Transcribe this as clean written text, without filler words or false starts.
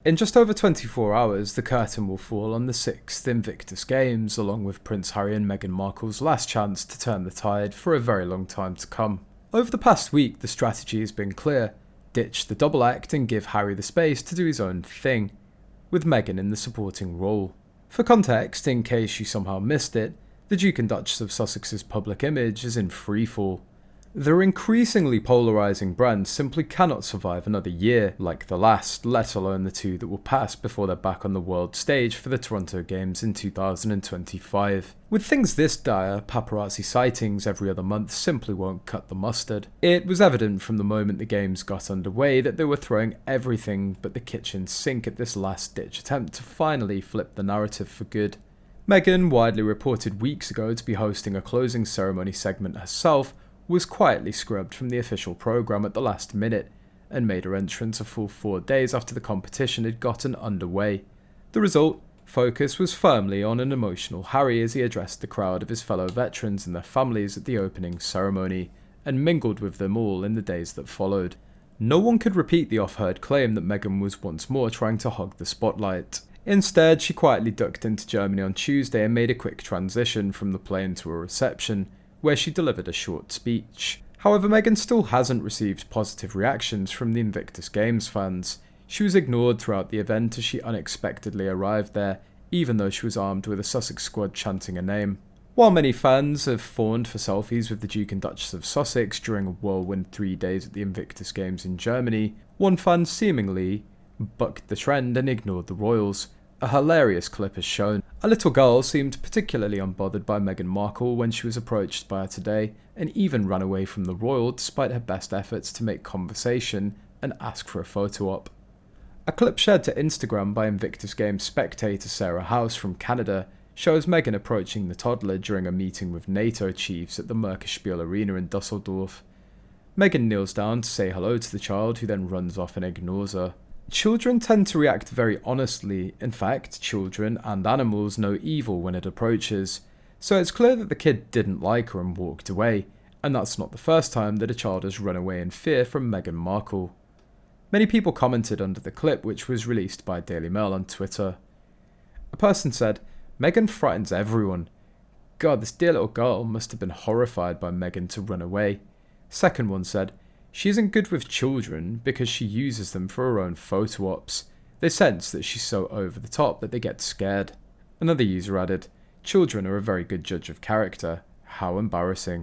In just over 24 hours, the curtain will fall on the 6th Invictus Games, along with Prince Harry and Meghan Markle's last chance to turn the tide for a very long time to come. Over the past week, the strategy has been clear: ditch the double act and give Harry the space to do his own thing, with Meghan in the supporting role. For context, in case you somehow missed it, the Duke and Duchess of Sussex's public image is in freefall. Their increasingly polarising brand simply cannot survive another year like the last, let alone the two that will pass before they're back on the world stage for the Toronto Games in 2025. With things this dire, paparazzi sightings every other month simply won't cut the mustard. It was evident from the moment the games got underway that they were throwing everything but the kitchen sink at this last-ditch attempt to finally flip the narrative for good. Meghan, widely reported weeks ago to be hosting a closing ceremony segment herself, was quietly scrubbed from the official programme at the last minute, and made her entrance a full 4 days after the competition had gotten underway. The result? Focus was firmly on an emotional Harry as he addressed the crowd of his fellow veterans and their families at the opening ceremony, and mingled with them all in the days that followed. No one could repeat the oft-heard claim that Meghan was once more trying to hog the spotlight. Instead, she quietly ducked into Germany on Tuesday and made a quick transition from the plane to a reception, where she delivered a short speech. However, Meghan still hasn't received positive reactions from the Invictus Games fans. She was ignored throughout the event as she unexpectedly arrived there, even though she was armed with a Sussex squad chanting her name. While many fans have fawned for selfies with the Duke and Duchess of Sussex during a whirlwind 3 days at the Invictus Games in Germany, one fan seemingly bucked the trend and ignored the royals. A hilarious clip is shown. A little girl seemed particularly unbothered by Meghan Markle when she was approached by her today, and even ran away from the royal despite her best efforts to make conversation and ask for a photo op. A clip shared to Instagram by Invictus Games spectator Sarah House from Canada shows Meghan approaching the toddler during a meeting with NATO chiefs at the Merkerspiel Arena in Dusseldorf. Meghan kneels down to say hello to the child, who then runs off and ignores her. Children tend to react very honestly. In fact, children and animals know evil when it approaches, so it's clear that the kid didn't like her and walked away, and that's not the first time that a child has run away in fear from Meghan Markle. Many people commented under the clip, which was released by Daily Mail on Twitter. A person said, "Meghan frightens everyone. God, this dear little girl must have been horrified by Meghan to run away." Second one said, "She isn't good with children because she uses them for her own photo ops. They sense that she's so over the top that they get scared." Another user added, "Children are a very good judge of character. How embarrassing."